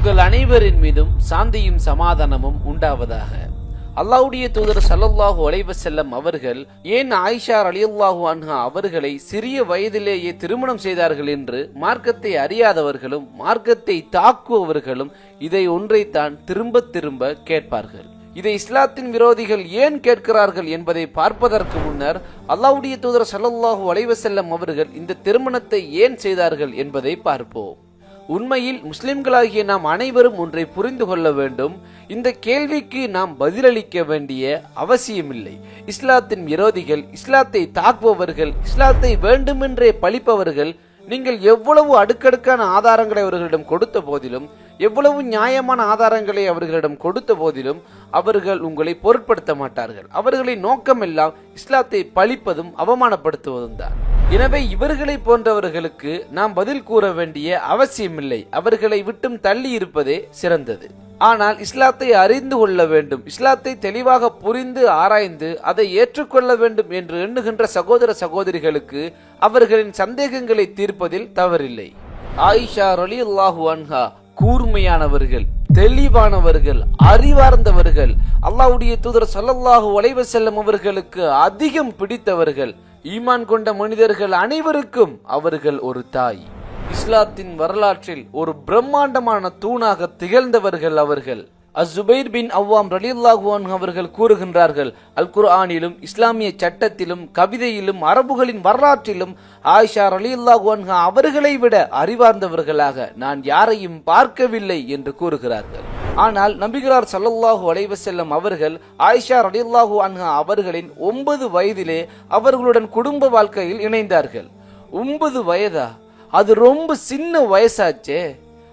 உங்கள் அனைவரின் மீதும் சாந்தியும் சமாதானமும் உண்டாவதாக. அல்லாஹ்வுடைய தூதர் ஸல்லல்லாஹு அலைஹி வஸல்லம் அவர்கள் ஏன் ஆயிஷா ரலியல்லாஹு அன்ஹா அவர்களை சிறிய வயதிலேயே திருமணம் செய்தார்கள் என்று மார்க்கத்தை அறியாதவர்களும் மார்க்கத்தை தாக்குபவர்களும் இதை ஒன்றைத்தான் திரும்ப திரும்ப கேட்பார்கள். இதை இஸ்லாத்தின் விரோதிகள் ஏன் கேட்கிறார்கள் என்பதை பார்ப்பதற்கு முன்னர் அல்லாஹ்வுடைய தூதர் ஸல்லல்லாஹு அலைஹி வஸல்லம் அவர்கள் இந்த திருமணத்தை ஏன் செய்தார்கள் என்பதை பார்ப்போம். உண்மையில் முஸ்லிம்களாகிய நாம் அனைவரும் ஒன்றை புரிந்து கொள்ள வேண்டும். இந்த கேள்விக்கு நாம் பதிலளிக்க வேண்டிய அவசியமில்லை. இஸ்லாத்தின் விரோதிகள், இஸ்லாத்தை தாக்குபவர்கள், இஸ்லாத்தை வேண்டுமென்றே பழிப்பவர்கள் நீங்கள் எவ்வளவு அடுக்கடுக்கான ஆதாரங்களை அவர்களிடம் கொடுத்த போதிலும், எவ்வளவு நியாயமான ஆதாரங்களை அவர்களிடம் கொடுத்த போதிலும் அவர்கள் உங்களை பொருட்படுத்த மாட்டார்கள். அவர்களின் நோக்கமெல்லாம் இஸ்லாத்தை பழிப்பதும் அவமானப்படுத்துவதும் தான். எனவே இவர்களை போன்றவர்களுக்கு நாம் பதில் கூற வேண்டிய அவசியமில்லை. அவர்களை விட்டும் தள்ளி இருப்பதே சிறந்தது. ஆனால் இஸ்லாத்தை அறிந்து கொள்ள வேண்டும், இஸ்லாத்தை தெளிவாக புரிந்து ஆராய்ந்து அதை ஏற்றுக்கொள்ள வேண்டும் என்று எண்ணுகின்ற சகோதர சகோதரிகளுக்கு அவர்களின் சந்தேகங்களை தீர்ப்பதில் தவறில்லை. ஆயிஷா ரலியல்லாஹு அன்ஹா கூர்மையானவர்கள், தெளிவானவர்கள், அறிவார்ந்தவர்கள், அல்லாஹ்வுடைய தூதர் ஸல்லல்லாஹு அலைஹி வஸல்லம் அவர்களுக்கு அதிகம் பிடித்தவர்கள். ஈமான் கொண்ட மனிதர்கள் அனைவருக்கும் அவர்கள் ஒரு தாய். இஸ்லாத்தின் வரலாற்றில் ஒரு பிரம்மாண்டமான தூணாக திகழ்ந்தவர்கள் அவர்கள். அஸ்ஸுபைர் பின் அவ்வாம் ரலியல்லாஹு அன்ஹு அவர்கள் கூறுகின்றார்கள், அல் குர்ஆனிலும் இஸ்லாமிய சட்டத்திலும் கவிதையிலும் அரபுகளின் வரலாற்றிலும் ஆயிஷா ரலியல்லாஹு அன்ஹா அவர்களை விட அறிவார்ந்தவர்களாக நான் யாரையும் பார்க்கவில்லை என்று கூறுகிறார்கள். ஆனால் நபிகளார் ஸல்லல்லாஹு அலைஹி வஸல்லம் அவர்கள் ஆயிஷா ரலியல்லாஹு அன்ஹா அவர்களின் 9 வயதிலே அவர்களுடன் குடும்ப வாழ்க்கையில் இணைந்தார்கள். 9 வயதா? அது ரொம்ப சின்ன வயசாச்சே.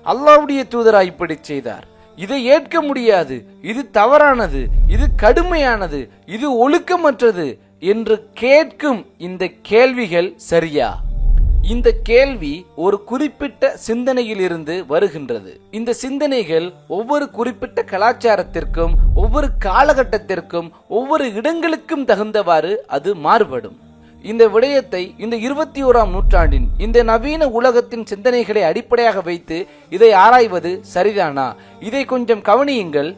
அல்லாஹ்வுடைய தூதரா இப்படி செய்தார்? இதை ஏற்க முடியாது, இது தவறானது, இது கடுமையானது, இது ஒழுக்கமற்றது என்று கேட்கும் இந்த கேள்விகள் சரியா? இந்த கேள்வி ஒரு குறிப்பிட்ட சிந்தனையில் இருந்து வருகின்றது. இந்த சிந்தனைகள் ஒவ்வொரு குறிப்பிட்ட கலாச்சாரத்திற்கும், ஒவ்வொரு காலகட்டத்திற்கும், ஒவ்வொரு இடங்களுக்கும் தகுந்தவாறு அது மாறுபடும். இந்த விடயத்தை இந்த 21ஆம் நூற்றாண்டின் இந்த நவீன உலகத்தின் சிந்தனைகளை அடிப்படையாக வைத்து இதை ஆராய்வது சரிதானா? இதை கொஞ்சம் கவனியுங்கள்.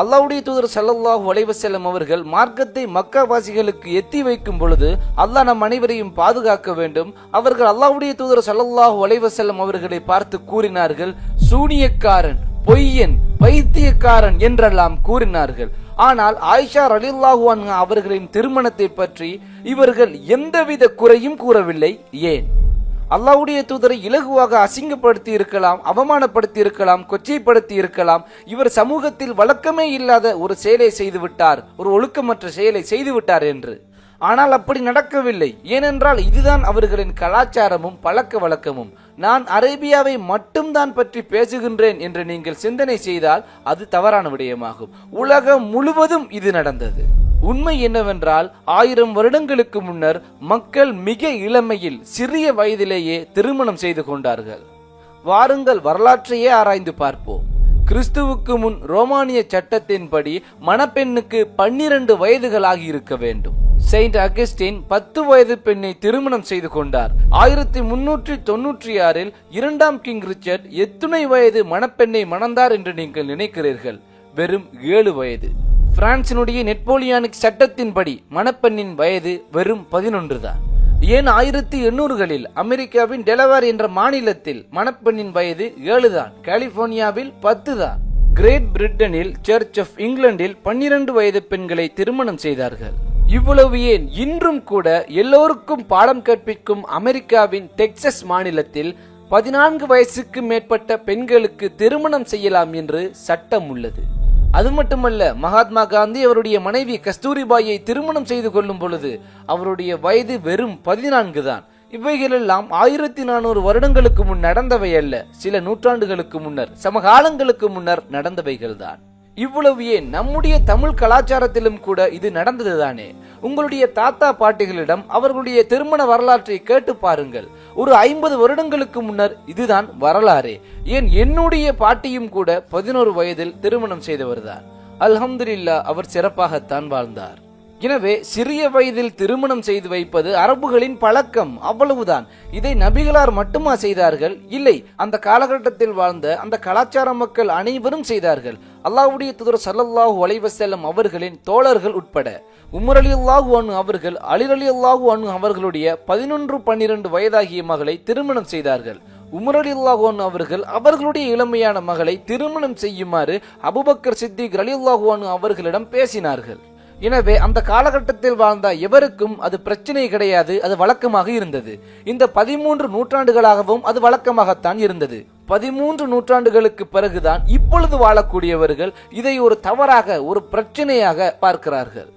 அல்லாஹ்வுடைய தூதர் ஸல்லல்லாஹு அலைஹி வஸல்லம் அவர்கள் மார்க்கத்தை மக்காவாசிகளுக்கு எத்தி வைக்கும் பொழுது அல்லாஹ் நம் அனைவரையும் பாதுகாக்க வேண்டும். அவர்கள் அல்லாஹ்வுடைய தூதர் ஸல்லல்லாஹு அலைஹி வஸல்லம் அவர்களை பார்த்து கூறினார்கள், சூனியக்காரன், பொய்யன், பைத்தியக்காரன் என்றெல்லாம் கூறினார்கள். ஆனால் ஆயிஷா ரலியல்லாஹு அன்ஹா அவர்களின் திருமணத்தை பற்றி இவர்கள் எந்தவித குறையும் கூறவில்லை. ஏன்? அல்லாஹ்வுடைய தூதரை இலகுவாக அசிங்கப்படுத்தி இருக்கலாம், அவமானப்படுத்தி இருக்கலாம், கொச்சைப்படுத்தி இருக்கலாம். இவர் சமூகத்தில் வழக்கமே இல்லாத ஒரு செயலை செய்துவிட்டார், ஒரு ஒழுக்கமற்ற செயலை செய்துவிட்டார் என்று. ஆனால் அப்படி நடக்கவில்லை. ஏனென்றால் இதுதான் அவர்களின் கலாச்சாரமும் பழக்க வழக்கமும். நான் அரேபியாவை மட்டும்தான் பற்றி பேசுகின்றேன் என்று நீங்கள் சிந்தனை செய்தால் அது தவறான விடயமாகும். உலகம் முழுவதும் இது நடந்தது. உண்மை என்னவென்றால் 1000 வருடங்களுக்கு முன்னர் மக்கள் மிக இளமையில் சிறிய வயதிலேயே திருமணம் செய்து கொண்டார்கள். வாருங்கள் வரலாற்றையே ஆராய்ந்து பார்ப்போம். கிறிஸ்துவுக்கு முன் ரோமானிய சட்டத்தின்படி மணப்பெண்ணுக்கு 12 வயதுகளாகி இருக்க வேண்டும். செயின்ட் அகஸ்டின் 10 வயது பெண்ணை திருமணம் செய்து கொண்டார். 1396 2ஆம் கிங் ரிச்சர்ட் எத்துணை வயது மணப்பெண்ணை மணந்தார் என்று நீங்கள் நினைக்கிறீர்கள்? வெறும் 7 வயது. பிரான்சினுடைய நெப்போலியானிக் சட்டத்தின்படி மணப்பெண்ணின் வயது வெறும் 11 தான். ஏன் 1800களில் அமெரிக்காவின் டெலவேர் என்ற மாநிலத்தில் மணப்பெண்ணின் வயது 7 தான். கலிபோர்னியாவில் 10 தான். கிரேட் பிரிட்டனில் சர்ச் ஆஃப் இங்கிலாந்தில் 12 வயது பெண்களை திருமணம் செய்தார்கள். இவ்வளவு ஏன், இன்றும் கூட எல்லோருக்கும் பாடம் கற்பிக்கும் அமெரிக்காவின் டெக்சஸ் மாநிலத்தில் 14 வயசுக்கு மேற்பட்ட பெண்களுக்கு திருமணம் செய்யலாம் என்று சட்டம் உள்ளது. அது மட்டுமல்ல, மகாத்மா காந்தி அவருடைய மனைவி கஸ்தூரிபாயை திருமணம் செய்து கொள்ளும் பொழுது அவருடைய வயது வெறும் 14 தான். இவைகளெல்லாம் 1400 வருடங்களுக்கு முன் நடந்தவை அல்ல, சில நூற்றாண்டுகளுக்கு முன்னர், சமகாலங்களுக்கு முன்னர் நடந்தவைகள் தான். இவ்வளவு ஏன், நம்முடைய தமிழ் கலாச்சாரத்திலும் கூட இது நடந்ததுதானே. உங்களுடைய தாத்தா பாட்டிகளிடம் அவர்களுடைய திருமண வரலாற்றை கேட்டு பாருங்கள். ஒரு 50 வருடங்களுக்கு முன்னர் இதுதான் வரலாறே. ஏன், என்னுடைய பாட்டியும் கூட 11 வயதில் திருமணம் செய்தவர்தான். அல்ஹம்துலில்லாஹ், அவர் சிறப்பாகத்தான் வாழ்ந்தார். எனவே சிறிய வயதில் திருமணம் செய்து வைப்பது அரபுகளின் பழக்கம், அவ்வளவுதான். இதை நபிகளார் மட்டுமா செய்தார்கள்? இல்லை, அந்த காலகட்டத்தில் வாழ்ந்த அந்த கலாச்சார மக்கள் அனைவரும் செய்தார்கள். அல்லாஹ்வுடைய தூதர் ஸல்லல்லாஹு அலைஹி வஸல்லம் அவர்களின் தோழர்கள் உட்பட உமர் ரலியல்லாஹு அன்ஹு அவர்கள் அலி ரலியல்லாஹு அன்ஹு அவர்களுடைய 11-12 வயதாகிய மகளை திருமணம் செய்தார்கள். உமர் ரலியல்லாஹு அன்ஹு அவர்கள் அவர்களுடைய இளமையான மகளை திருமணம் செய்யுமாறு அபூபக்கர் சித்திக் ரலியல்லாஹு அன்ஹு அவர்களிடம் பேசினார்கள். எனவே அந்த காலகட்டத்தில் வாழ்ந்த எவருக்கும் அது பிரச்சனை கிடையாது, அது வழக்கமாக இருந்தது. இந்த 13 நூற்றாண்டுகளாகவும் அது வழக்கமாகத்தான் இருந்தது. 13 நூற்றாண்டுகளுக்கு பிறகுதான் இப்பொழுது வாழக்கூடியவர்கள் இதை ஒரு தவறாக, ஒரு பிரச்சனையாக பார்க்கிறார்கள்.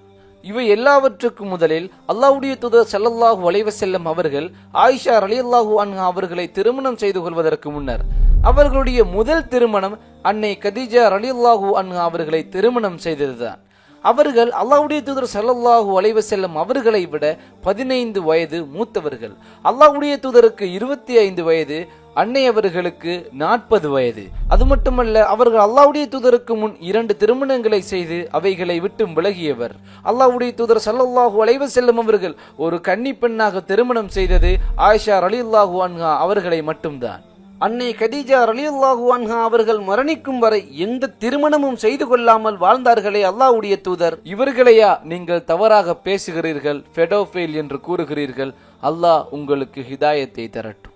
இவை எல்லாவற்றுக்கும் முதலில் அல்லாஹ்வுடைய தூதர் ஸல்லல்லாஹு அலைஹி வஸல்லம் அவர்கள் ஆயிஷா ரலியல்லாஹு அன்ஹா அவர்களை திருமணம் செய்து கொள்வதற்கு முன்னர் அவர்களுடைய முதல் திருமணம் அன்னை கதீஜா ரலியல்லாஹு அன்ஹா அவர்களை திருமணம் செய்ததுதான். அவர்கள் அல்லாஹ்வுடைய தூதர் ஸல்லல்லாஹு அலைஹி வஸல்லம் அவர்களை விட 15 வயது மூத்தவர்கள். அல்லாஹ்வுடைய தூதருக்கு 25 வயது, அன்னை அவர்களுக்கு 40 வயது. அது மட்டுமல்ல, அவர்கள் அல்லாஹ்வுடைய தூதருக்கு முன் 2 திருமணங்களை செய்து அவைகளை விட்டு விலகியவர். அல்லாஹ்வுடைய தூதர் ஸல்லல்லாஹு அலைஹி வஸல்லம் அவர்கள் ஒரு கன்னி பெண்ணாக திருமணம் செய்தது ஆயிஷா ரலியல்லாஹு அன்ஹா அவர்களை மட்டும்தான். அன்னை கதீஜா ரலியல்லாஹு அன்ஹா அவர்கள் மரணிக்கும் வரை எந்த திருமணமும் செய்து கொள்ளாமல் வாழ்ந்தார்களே அல்லாஹ்வுடைய தூதர், இவர்களையா நீங்கள் தவறாக பேசுகிறீர்கள், பெடோஃபைல் என்று கூறுகிறீர்கள்? அல்லாஹ் உங்களுக்கு ஹிதாயத்தை தரட்டும்.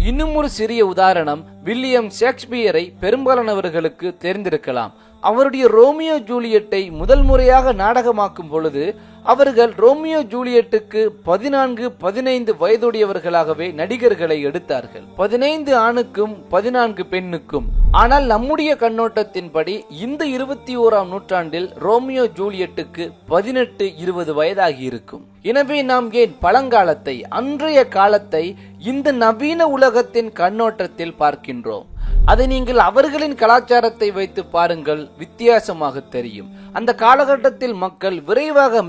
இன்னும் ஒரு சிறிய உதாரணம், வில்லியம் ஷேக்ஸ்பியரை பெரும்பாலானவர்களுக்கு தெரிந்திருக்கலாம். அவருடைய ரோமியோ ஜூலியட்டை முதல் முறையாக நாடகமாக்கும் பொழுது அவர்கள் ரோமியோ ஜூலியட்டுக்கு 14-15 வயதுடையவர்களாகவே நடிகர்களை எடுத்தார்கள். 15 ஆணுக்கும் 14 பெண்ணுக்கும். ஆனால் நம்முடைய கண்ணோட்டத்தின்படி இந்த 21ஆம் நூற்றாண்டில் ரோமியோ ஜூலியட்டுக்கு 18-20 வயதாகி இருக்கும். எனவே நாம் ஏன் பழங்காலத்தை, அன்றைய காலத்தை இந்த நவீன உலகத்தின் கண்ணோட்டத்தில் பார்க்கின்றோம்? அதை நீங்கள் அவர்களின் கலாச்சாரத்தை வைத்து பாருங்கள், வித்தியாசமாக தெரியும். அந்த காலகட்டத்தில் மக்கள் விரைவாக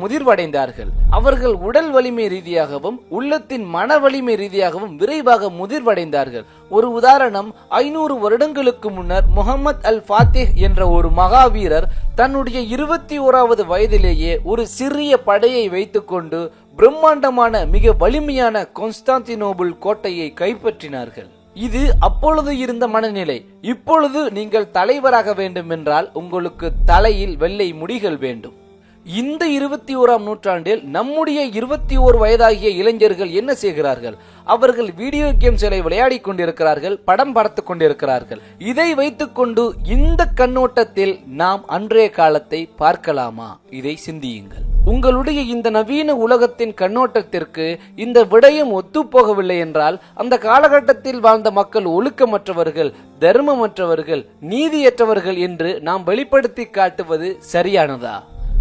முதிர்வடைந்தார்கள். அவர்கள் உடல் வலிமை ரீதியாகவும் உள்ளத்தின் மன வலிமை ரீதியாகவும் விரைவாக முதிர்வடைந்தார்கள். ஒரு உதாரணம், 500 வருடங்களுக்கு முன்னர் முஹம்மத் அல் ஃபாத்திஹ் என்ற ஒரு மகாவீரர் தன்னுடைய 21வது வயதிலேயே ஒரு சிறிய படையை வைத்துக்கொண்டு பிரம்மாண்டமான மிக வலிமையான கான்ஸ்டாந்தினோபிள் கோட்டையை கைப்பற்றினார்கள். இது அப்பொழுது இருந்த மனநிலை. இப்பொழுது நீங்கள் தலைவராக வேண்டும் என்றால் உங்களுக்கு தலையில் வெள்ளை முடிகள் வேண்டும். இந்த 21ஆம் நூற்றாண்டில் நம்முடைய 21 வயதாகிய இளைஞர்கள் என்ன செய்கிறார்கள்? அவர்கள் வீடியோ கேம்ஸ்களை விளையாடி கொண்டிருக்கிறார்கள், படம் பார்த்து கொண்டிருக்கிறார்கள். இதை வைத்துக்கொண்டு இந்த கண்ணோட்டத்தில் நாம் அன்றைய காலத்தை பார்க்கலாமா? இதை சிந்தியுங்கள். உங்களுடைய இந்த நவீன உலகத்தின் கண்ணோட்டத்திற்கு இந்த விடயம் ஒத்துப்போகவில்லை என்றால் அந்த காலகட்டத்தில் வாழ்ந்த மக்கள் ஒழுக்கமற்றவர்கள், தர்மமற்றவர்கள், நீதியற்றவர்கள் என்று நாம் வெளிப்படுத்தி காட்டுவது சரியானதா?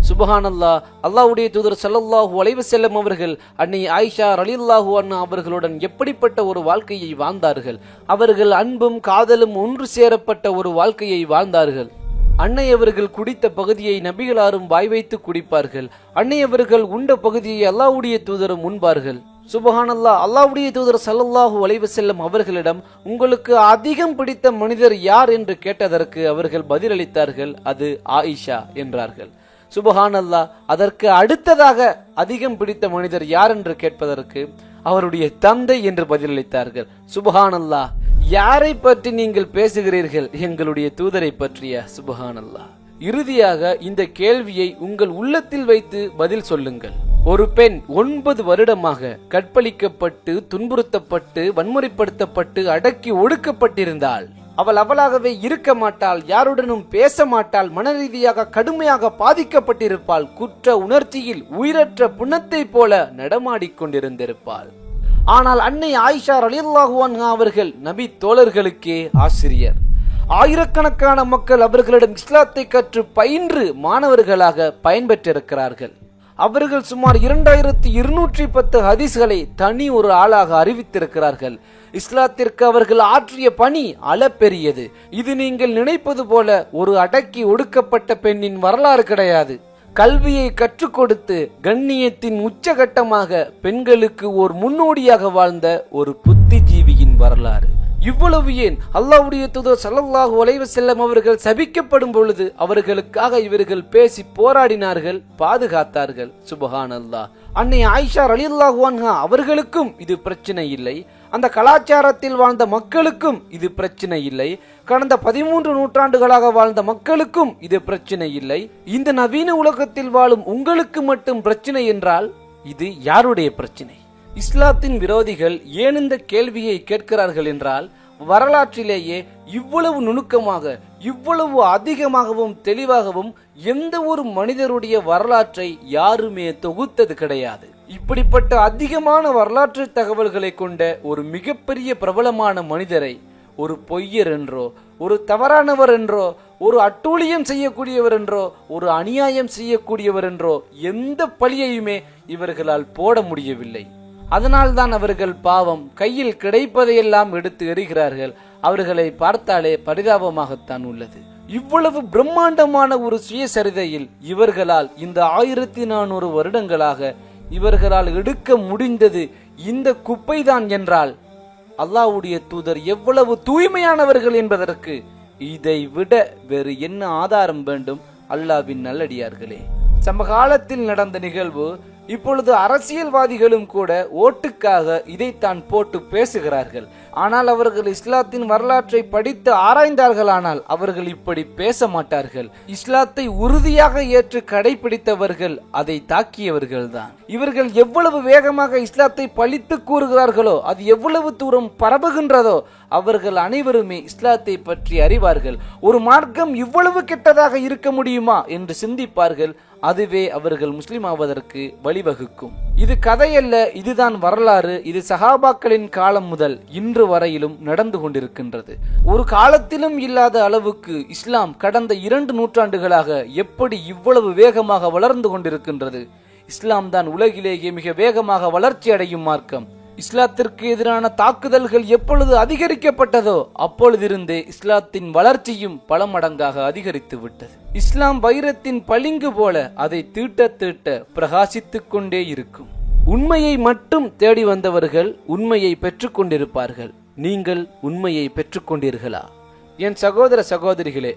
சுப்ஹானல்லாஹ். அல்லாஹ்வுடைய தூதர் ஸல்லல்லாஹு அலைஹி வஸல்லம் அவர்கள் அன்னை ஆயிஷா ரலியல்லாஹு அன்ஹா அவர்களுடன் எப்படிப்பட்ட ஒரு வாழ்க்கையை வாழ்ந்தார்கள்? அவர்கள் அன்பும் காதலும் ஒன்று சேரப்பட்ட ஒரு வாழ்க்கையை வாழ்ந்தார்கள். அன்னை அவர்கள் குடித்த பகுதியை நபிகளாரும் வாய் வைத்து குடிப்பார்கள். அன்னை அவர்கள் உண்ட பகுதியை அல்லாஹ்வுடைய தூதரும் உண்பார்கள். சுப்ஹானல்லாஹ். அல்லாஹ்வுடைய தூதர் ஸல்லல்லாஹு அலைஹி வஸல்லம் அவர்களிடம் உங்களுக்கு அதிகம் பிடித்த மனிதர் யார் என்று கேட்டதற்கு அவர்கள் பதிலளித்தார்கள், அது ஆயிஷா என்றார்கள். சுப்ஹானல்லாஹ். அதற்கு அடுத்ததாக அதிகம் பிடித்த மனிதர் யார் என்று கேட்பதற்கு அவருடைய தந்தை என்று பதிலளித்தார்கள். சுப்ஹானல்லாஹ். யாரை பற்றி நீங்கள் பேசுகிறீர்கள்? எங்களுடைய தூதரை பற்றிய. சுப்ஹானல்லாஹ். இறுதியாக இந்த கேள்வியை உங்கள் உள்ளத்தில் வைத்து பதில் சொல்லுங்கள். ஒரு பெண் 9 வருடமாக கற்பழிக்கப்பட்டு, துன்புறுத்தப்பட்டு, வன்முறைப்படுத்தப்பட்டு, அடக்கி ஒடுக்கப்பட்டிருந்தால் அவள் அவளாகவே இருக்க மாட்டாள், யாருடனும் பேச மாட்டாள், மனரீதியாக கடுமையாக பாதிக்கப்பட்டிருப்பாள், குற்ற உணர்ச்சியில் உயிரற்ற புண்ணத்தை போல நடமாடிக்கொண்டிருந்திருப்பாள். ஆனால் அன்னை ஆயிஷா ரலியல்லாஹு அன்ஹா அவர்கள் நபி தோழர்களுக்கே ஆசிரியர். ஆயிரக்கணக்கான மக்கள் அவர்களிடம் இஸ்லாத்தை கற்று பயின்று மாணவர்களாக பயன்பெற்றிருக்கிறார்கள். அவர்கள் சுமார் 2210 ஹதீஸ்களை தனி ஒரு ஆளாக அறிவித்திருக்கிறார்கள். இஸ்லாத்திற்கு அவர்கள் ஆற்றிய பணி அளப்பெரியது. இது நீங்கள் நினைப்பது போல ஒரு அடக்கி ஒடுக்கப்பட்ட பெண்ணின் வரலாறு கிடையாது. கல்வியை கற்றுக் கொடுத்து கண்ணியத்தின் உச்சகட்டமாக பெண்களுக்கு ஒரு முன்னோடியாக வாழ்ந்த ஒரு புத்திஜீவியின் வரலாறு. இவ்வளவு ஏன் அல்லாஹ்வுடைய தூதர் ஸல்லல்லாஹு அலைஹி வஸல்லம் அவர்கள் சபிக்கப்படும் பொழுது அவர்களுக்காக இவர்கள் பேசி போராடினார்கள், பாதுகாத்தார்கள். சுப்ஹானல்லாஹ். அன்னை ஆயிஷா ரலியல்லாஹு அன்ஹா அவர்களுக்கும் இது பிரச்சனை இல்லை. அந்த கலாச்சாரத்தில் வாழ்ந்த மக்களுக்கும் இது பிரச்சனை இல்லை. கடந்த 13 நூற்றாண்டுகளாக வாழ்ந்த மக்களுக்கும் இது பிரச்சனை இல்லை. இந்த நவீன உலகத்தில் வாழும் உங்களுக்கு மட்டும் பிரச்சனை என்றால் இது யாருடைய பிரச்சனை? இஸ்லாத்தின் விரோதிகள் ஏன் இந்த கேள்வியை கேட்கிறார்கள் என்றால், வரலாற்றிலேயே இவ்வளவு நுணுக்கமாக, இவ்வளவு அதிகமாகவும் தெளிவாகவும் எந்த ஒரு மனிதருடைய வரலாற்றை யாருமே தொகுத்தது கிடையாது. இப்படிப்பட்ட அதிகமான வரலாற்று தகவல்களை கொண்ட ஒரு மிகப்பெரிய பிரபலமான மனிதரை ஒரு பொய்யர் என்றோ, ஒரு தவறானவர் என்றோ, ஒரு அட்டூழியம் செய்யக்கூடியவர் என்றோ, ஒரு அநியாயம் செய்யக்கூடியவர் என்றோ எந்த பழியையுமே இவர்களால் போட முடியவில்லை. அதனால்தான் அவர்கள் பாவம் கையில் கிடைப்பதையெல்லாம் எடுத்து எறிகிறார்கள். அவர்களை பார்த்தாலே பரிதாபமாகத்தான் உள்ளது. இவ்வளவு பிரம்மாண்டமான ஒரு சுயசரிதையில் இவர்களால் இந்த 1400 வருடங்களாக இவர்களால் எடுக்க முடிந்தது இந்த குப்பைதான் என்றால், அல்லாஹ்வுடைய தூதர் எவ்வளவு தூய்மையானவர்கள் என்பதற்கு இதை விட வேறு என்ன ஆதாரம் வேண்டும்? அல்லாஹ்வின் நல்லடியார்களே, சமகாலத்தில் நடந்த நிகழ்வு. இப்பொழுது அரசியல்வாதிகளும் கூட ஓட்டுக்காக இதைத்தான் போட்டு பேசுகிறார்கள். ஆனால் அவர்கள் இஸ்லாத்தின் வரலாற்றை படித்து ஆராய்ந்தார்களானால் அவர்கள் இப்படி பேச மாட்டார்கள். இஸ்லாத்தை உறுதியாக ஏற்று கடைபிடித்தவர்கள் அதை தாக்கியவர்கள் தான். இவர்கள் எவ்வளவு வேகமாக இஸ்லாத்தை பழித்து கூறுகிறார்களோ, அது எவ்வளவு தூரம் பரவுகின்றதோ, அவர்கள் அனைவருமே இஸ்லாத்தை பற்றி அறிவார்கள். ஒரு மார்க்கம் இவ்வளவு கெட்டதாக இருக்க முடியுமா என்று சிந்திப்பார்கள். அதுவே அவர்கள் முஸ்லிம் ஆவதற்கு வழிவகுக்கும். இது கதையல்ல, இதுதான் வரலாறு. இது சஹாபாக்களின் காலம் முதல் இன்று வரையிலும் நடந்து கொண்டிருக்கின்றது. ஒரு காலத்திலும் இல்லாத அளவுக்கு இஸ்லாம் கடந்த 2 நூற்றாண்டுகளாக எப்படி இவ்வளவு வேகமாக வளர்ந்து கொண்டிருக்கின்றது. இஸ்லாம் தான் உலகிலேயே மிக வேகமாக வளர்ச்சி அடையும் மார்க்கம். இஸ்லாத்திற்கு எதிரான தாக்குதல்கள் எப்பொழுது அதிகரிக்கப்பட்டதோ அப்பொழுதிருந்தே இஸ்லாத்தின் வளர்ச்சியும் பல மடங்காக அதிகரித்து விட்டது. இஸ்லாம் வைரத்தின் பளிங்கு போல அதை தீட்ட தீட்ட பிரகாசித்துக் கொண்டே இருக்கும். உண்மையை மட்டும் தேடி வந்தவர்கள் உண்மையை பெற்றுக் கொண்டிருப்பார்கள். நீங்கள் உண்மையை பெற்றுக் கொண்டீர்களா? என் சகோதர சகோதரிகளே,